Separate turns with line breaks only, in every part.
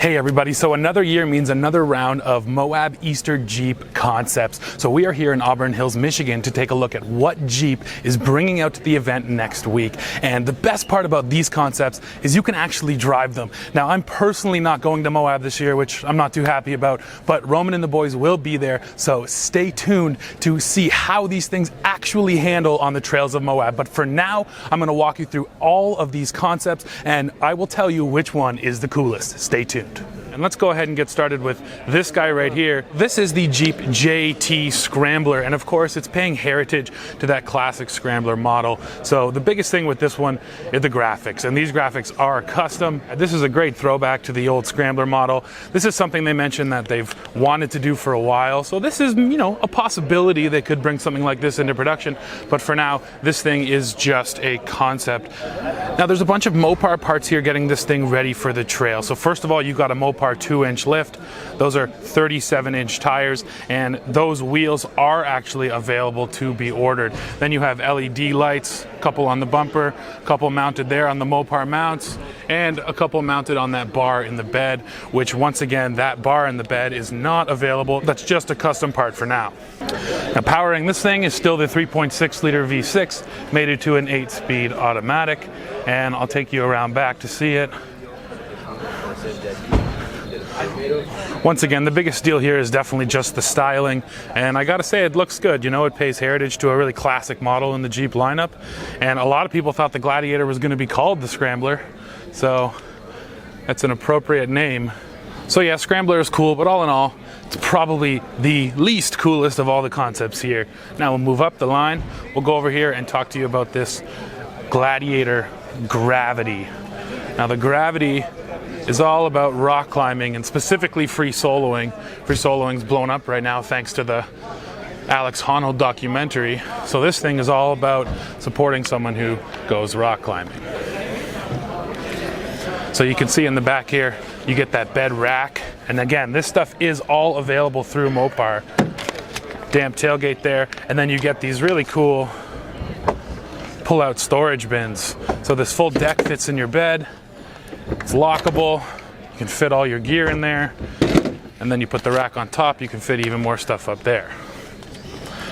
Hey everybody, so another year means another round of Moab Easter Jeep concepts. So we are here in Auburn Hills, Michigan to take a look at what Jeep is bringing out to the event next week. And the best part about these concepts is you can actually drive them. Now I'm personally not going to Moab this year, which I'm not too happy about, but Roman and the boys will be there. So stay tuned to see how these things actually handle on the trails of Moab. But for now, I'm going to walk you through all of these concepts and I will tell you which one is the coolest. Stay tuned. And let's go ahead and get started with this guy right here. This is the Jeep Jt Scrambler, and of course it's paying heritage to that classic Scrambler model. So the biggest thing with this one is the graphics, and these graphics are custom. This is a great throwback to the old Scrambler model. This is something they mentioned that they've wanted to do for a while. So this is, you know, a possibility they could bring something like this into production. But for now, this thing is just a concept. Now there's a bunch of Mopar parts here getting this thing ready for the trail. So first of all, you've got a Mopar 2-inch lift. Those are 37-inch tires, and those wheels are actually available to be ordered. Then you have LED lights, a couple on the bumper, a couple mounted there on the Mopar mounts, and a couple mounted on that bar in the bed, which once again, that bar in the bed is not available. That's just a custom part for now. Now powering this thing is still the 3.6 liter V6 mated to an 8-speed automatic, and I'll take you around back to see it. Once again, the biggest deal here is definitely just the styling, and I gotta say it looks good. You know, it pays heritage to a really classic model in the Jeep lineup, and a lot of people thought the Gladiator was going to be called the Scrambler, so that's an appropriate name. So yeah, Scrambler is cool, but all in all, it's probably the least coolest of all the concepts here. Now we'll move up the line. We'll go over here and talk to you about this Gladiator Gravity. Now the Gravity is all about rock climbing and specifically free soloing. Free soloing's blown up right now thanks to the Alex Honnold documentary. So this thing is all about supporting someone who goes rock climbing. So you can see in the back here, you get that bed rack. And again, this stuff is all available through Mopar. Damp tailgate there. And then you get these really cool pull-out storage bins. So this full deck fits in your bed. It's lockable, you can fit all your gear in there, and then you put the rack on top, you can fit even more stuff up there.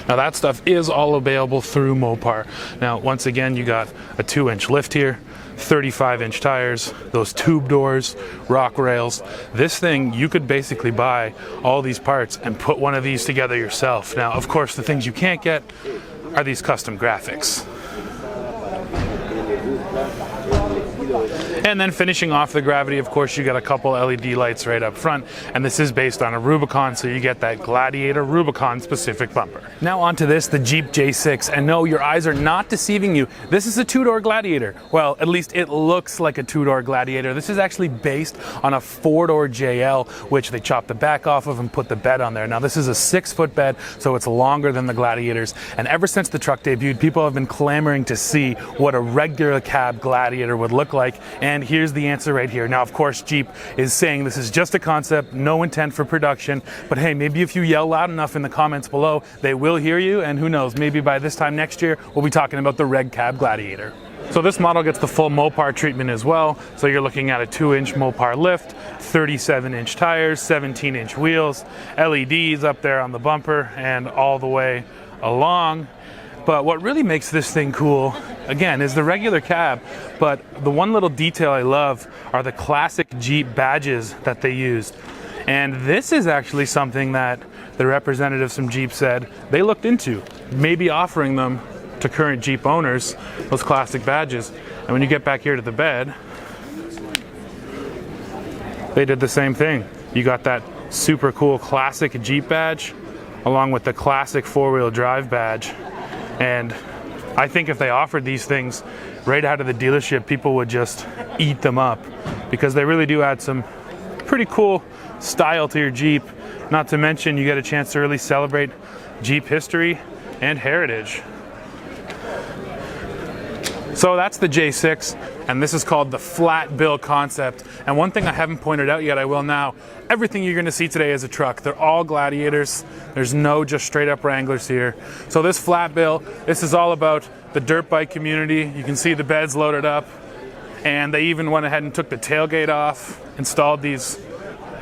Now that stuff is all available through Mopar. Now once again, you got a 2-inch lift here, 35-inch tires, those tube doors, rock rails. This thing, you could basically buy all these parts and put one of these together yourself. Now of course the things you can't get are these custom graphics. And then finishing off the Gravity, of course, you got a couple LED lights right up front, and this is based on a Rubicon, so you get that Gladiator Rubicon specific bumper. Now onto this, the Jeep J6, and no, your eyes are not deceiving you. This is a two-door Gladiator. Well, at least it looks like a two-door Gladiator. This is actually based on a 4-door JL, which they chopped the back off of and put the bed on there. Now this is a 6-foot bed, so it's longer than the Gladiators, and ever since the truck debuted, people have been clamoring to see what a regular cab Gladiator would look like, and here's the answer right here. Now, of course, Jeep is saying this is just a concept, no intent for production, but hey, maybe if you yell loud enough in the comments below, they will hear you, and who knows, maybe by this time next year, we'll be talking about the Reg Cab Gladiator. So this model gets the full Mopar treatment as well. So you're looking at a 2-inch Mopar lift, 37-inch tires, 17-inch wheels, LEDs up there on the bumper and all the way along. But what really makes this thing cool, again, is the regular cab, but the one little detail I love are the classic Jeep badges that they used. And this is actually something that the representatives from Jeep said they looked into, maybe offering them to current Jeep owners, those classic badges. And when you get back here to the bed, they did the same thing. You got that super cool classic Jeep badge along with the classic 4-wheel drive badge. And I think if they offered these things right out of the dealership, people would just eat them up because they really do add some pretty cool style to your Jeep. Not to mention you get a chance to really celebrate Jeep history and heritage. So that's the J6, and this is called the flat bill concept. And one thing I haven't pointed out yet, I will now. Everything you're going to see today is a truck. They're all Gladiators. There's no just straight up Wranglers here. So this flat bill, this is all about the dirt bike community. You can see the beds loaded up, and they even went ahead and took the tailgate off, installed these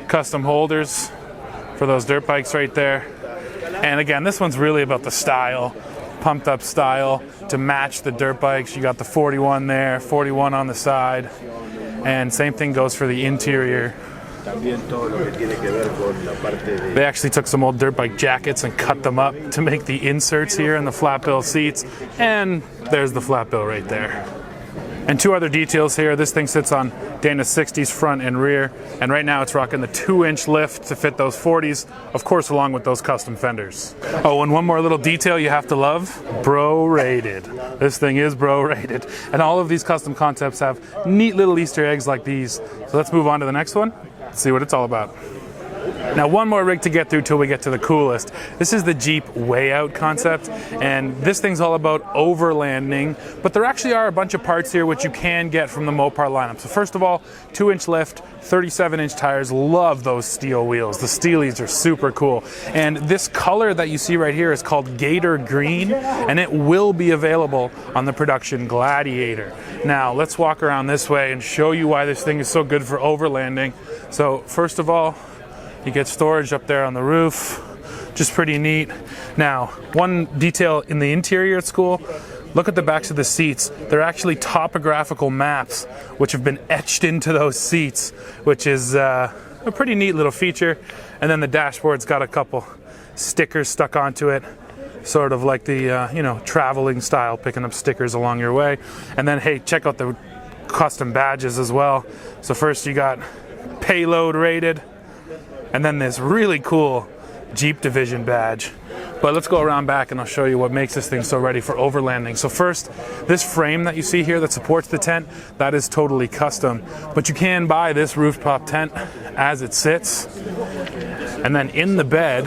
custom holders for those dirt bikes right there. And again, this one's really about the style, pumped up style to match the dirt bikes. You got the 41 there, 41 on the side, and same thing goes for the interior. They actually took some old dirt bike jackets and cut them up to make the inserts here in the flat bill seats, and there's the flat bill right there. And two other details here. This thing sits on Dana 60s front and rear, and right now it's rocking the 2-inch lift to fit those 40s, of course, along with those custom fenders. Oh, and one more little detail you have to love, bro rated. This thing is bro rated, and all of these custom concepts have neat little Easter eggs like these. So let's move on to the next one, see what it's all about. Now, one more rig to get through till we get to the coolest. This is the Jeep Way Out concept, and this thing's all about overlanding, but there actually are a bunch of parts here which you can get from the Mopar lineup. So first of all, 2-inch lift, 37-inch tires. Love those steel wheels. The steelies are super cool. And this color that you see right here is called Gator Green, and it will be available on the production Gladiator. Now, let's walk around this way and show you why this thing is so good for overlanding. So first of all, you get storage up there on the roof, just pretty neat. Now, one detail in the interior at school, look at the backs of the seats. They're actually topographical maps which have been etched into those seats, which is a pretty neat little feature. And then the dashboard's got a couple stickers stuck onto it, sort of like the traveling style, picking up stickers along your way. And then, hey, check out the custom badges as well. So first you got payload rated, and then this really cool Jeep Division badge. But let's go around back and I'll show you what makes this thing so ready for overlanding. So first, this frame that you see here that supports the tent, that is totally custom. But you can buy this rooftop tent as it sits. And then in the bed,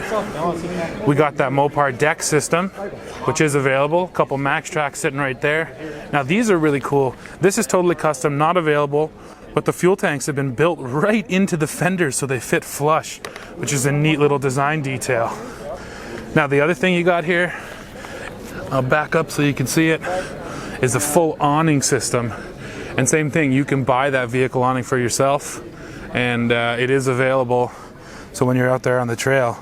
we got that Mopar deck system, which is available. A couple Max Tracks sitting right there. Now these are really cool. This is totally custom, not available, but the fuel tanks have been built right into the fenders so they fit flush, which is a neat little design detail. Now the other thing you got here, I'll back up so you can see it, is a full awning system. And same thing, you can buy that vehicle awning for yourself, and it is available. So when you're out there on the trail,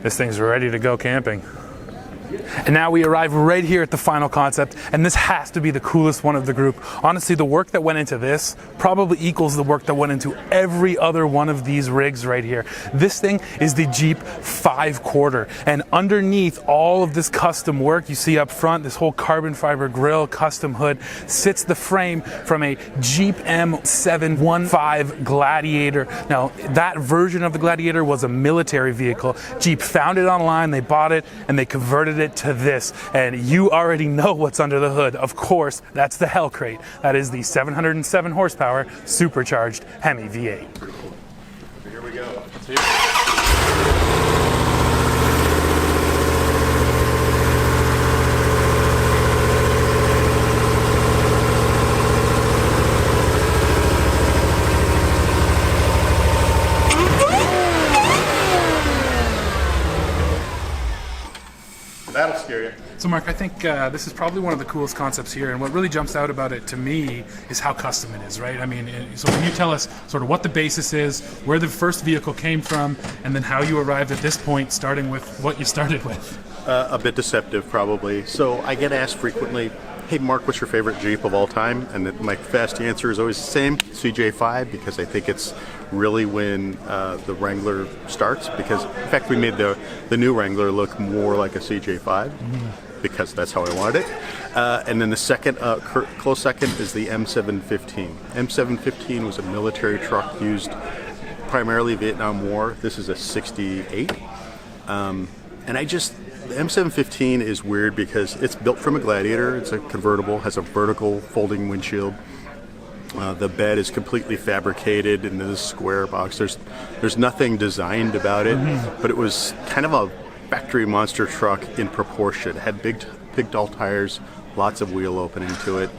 this thing's ready to go camping. And now we arrive right here at the final concept, and this has to be the coolest one of the group. Honestly, the work that went into this probably equals the work that went into every other one of these rigs right here. This thing is the Jeep 5-quarter, and underneath all of this custom work you see up front, this whole carbon fiber grille, custom hood, sits the frame from a Jeep M715 Gladiator. Now, that version of the Gladiator was a military vehicle. Jeep found it online, they bought it, and they converted it to this, and you already know what's under the hood. Of course, that's the Hell Crate. That is the 707 horsepower supercharged Hemi V8.
Here we go.
Let's hear it.
That'll scare you.
So Mark, I think this is probably one of the coolest concepts here, and what really jumps out about it to me is how custom it is, right? I mean, so can you tell us sort of what the basis is, where the first vehicle came from, and then how you arrived at this point, starting with what you started with?
A bit deceptive, probably. So I get asked frequently, hey Mark, what's your favorite Jeep of all time? And my fast answer is always the same, CJ5, because I think it's really when the Wrangler starts, because in fact we made the new Wrangler look more like a CJ5, because that's how I wanted it. And then the second, close second, is the M715. M715 was a military truck used primarily Vietnam War. This is a 68. And the M715 is weird because it's built from a Gladiator. It's a convertible, has a vertical folding windshield. The bed is completely fabricated into this square box. There's nothing designed about it, but it was kind of a factory monster truck in proportion. It had big tall tires, lots of wheel opening to it.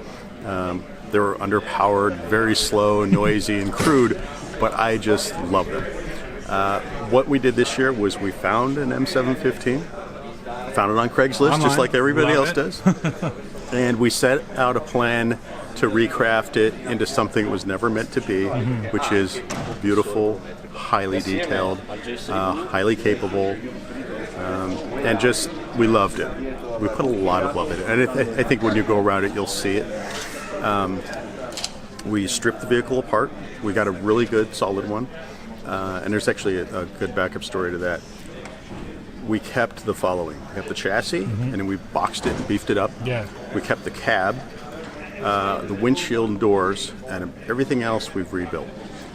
They were underpowered, very slow, noisy, and crude, but I just loved them. What we did this year was we found an M715, found it on Craigslist, just like everybody else does, and we set out a plan to recraft it into something it was never meant to be, which is beautiful, highly detailed, highly capable, and just, we loved it. We put a lot of love in it, and I think when you go around it, you'll see it. We stripped the vehicle apart. We got a really good, solid one, and there's actually a good backup story to that. We kept the following. We kept the chassis, and then we boxed it and beefed it up.
Yeah.
We kept the cab, the windshield and doors, and everything else we've rebuilt.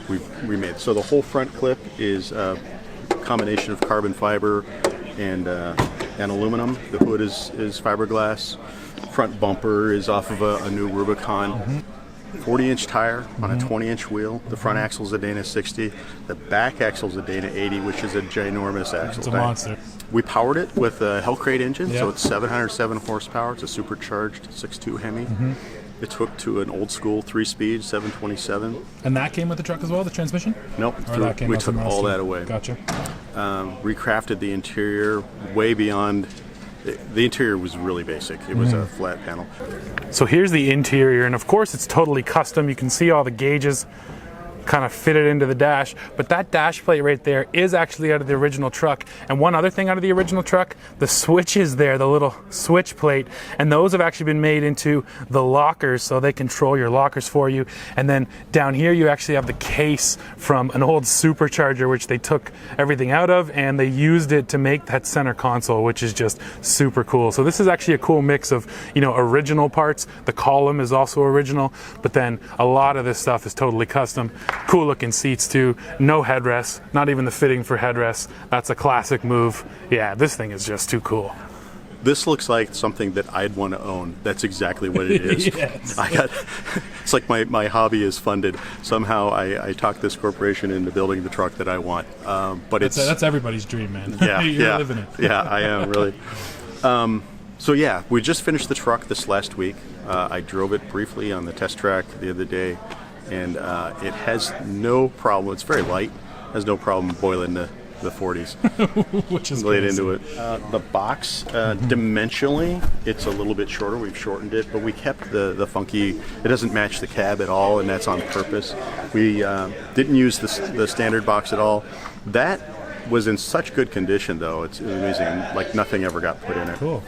We've remade. So the whole front clip is a combination of carbon fiber and aluminum. The hood is fiberglass. Front bumper is off of a new Rubicon. 40-inch tire on a 20-inch wheel. The front axle is a Dana 60. The back axle is a Dana 80, which is a ginormous axle.
It's a monster.
We powered it with a Hellcrate engine, so it's 707 horsepower. It's a supercharged 6.2 Hemi. It took to an old school 3-speed 727.
And that came with the truck as well, the transmission?
Nope. We took all that away.
Gotcha.
Recrafted the interior way beyond. The interior was really basic. It was a flat panel.
So here's the interior, and of course it's totally custom. You can see all the gauges kind of fitted into the dash, but that dash plate right there is actually out of the original truck. And one other thing out of the original truck, the switch is there, the little switch plate, and those have actually been made into the lockers, so they control your lockers for you. And then down here you actually have the case from an old supercharger, which they took everything out of and they used it to make that center console, which is just super cool. So this is actually a cool mix of, you know, original parts. The column is also original, but then a lot of this stuff is totally custom. Cool looking seats too, no headrests, not even the fitting for headrests. That's a classic move. Yeah, this thing is just too cool.
This looks like something that I'd want to own. That's exactly what it is.
Yes.
It's like my hobby is funded. Somehow I talked this corporation into building the truck that I want. But
that's everybody's dream, man.
Yeah,
You're living it.
Yeah, I am really. So yeah, we just finished the truck this last week. I drove it briefly on the test track the other day. And it has no problem. It's very light. Has no problem boiling the 40s.
Which is
laid into it. The box, dimensionally, it's a little bit shorter. We've shortened it, but we kept the funky. It doesn't match the cab at all, and that's on purpose. We didn't use the standard box at all. That was in such good condition, though. It's amazing. Like nothing ever got put in it.
Cool.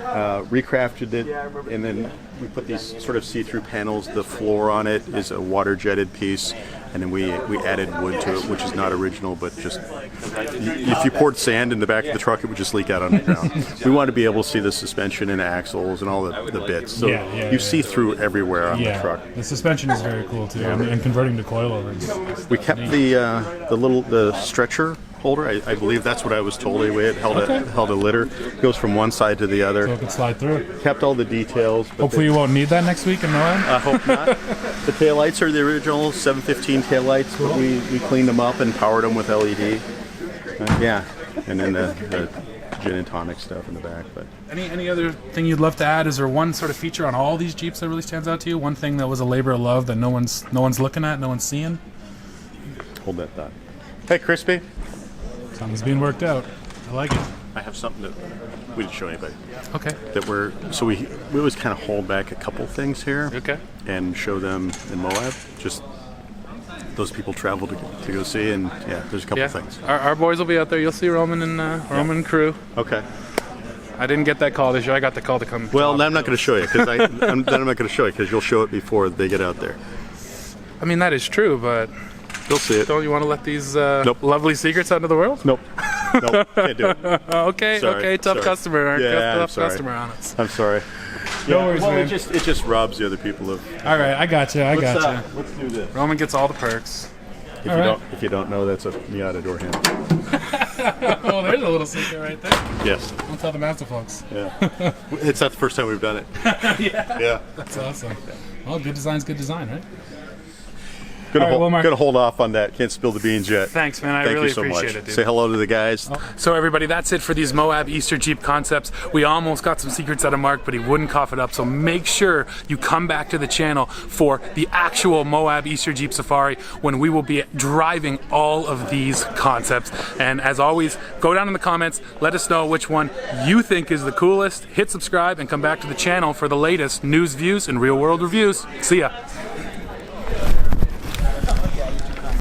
Recrafted it, and then we put these sort of see-through panels. The floor on it is a water-jetted piece, and then we added wood to it, which is not original, but just if you poured sand in the back of the truck, it would just leak out on the ground. We want to be able to see the suspension and axles and all the bits, so you see through everywhere on the truck.
The suspension is very cool too, and converting to coilovers.
We kept the stretcher holder. I believe that's what I was told anyway. It held a litter. It goes from one side to the other.
So it can slide through.
Kept all the details.
Hopefully you won't need that next week in Moab.
I hope not. The taillights are the original 715 taillights, but we cleaned them up and powered them with LED. And then the gin and tonic stuff in the back. But
any other thing you'd love to add? Is there one sort of feature on all these Jeeps that really stands out to you? One thing that was a labor of love that no one's looking at, no one's seeing?
Hold that thought. Hey, Crispy.
Something's being worked out. I like it.
I have something that we didn't show anybody.
Okay.
That we always kind of hold back a couple things here.
Okay.
And show them in Moab. Just those people travel to go see, and there's a couple things.
Our boys will be out there. You'll see Roman and Roman and crew.
Okay.
I didn't get that call this year. I got the call to come.
Well, I'm not going to show you because I'm not going to show you because you'll show it before they get out there.
I mean, that is true, but
you'll see it.
Don't you want to let these lovely secrets out into the world?
Nope. Nope. Can't do it.
Okay. Tough customer.
Yeah,
tough customer on us.
I'm sorry.
No worries, man.
It just robs the other people of.
All right, I got you.
Let's do this.
Roman gets all the perks.
If you don't know, that's a Miata door handle.
Oh, there's a little secret right there.
Yes.
Don't tell the master folks.
Yeah. It's not the first time we've done it.
Yeah.
Yeah.
That's awesome. Well, good design's good design, right?
Gonna,
All right, well, Mark.
gonna hold off on that. Can't spill the beans yet.
Thanks, man. I
Thank
really
you so
appreciate
much.
it, dude.
Say hello to the guys.
So everybody, that's it for these Moab Easter Jeep concepts. We almost got some secrets out of Mark, but he wouldn't cough it up. So make sure you come back to the channel for the actual Moab Easter Jeep Safari when we will be driving all of these concepts. And as always, go down in the comments, let us know which one you think is the coolest. Hit subscribe and come back to the channel for the latest news, views, and real world reviews. See ya.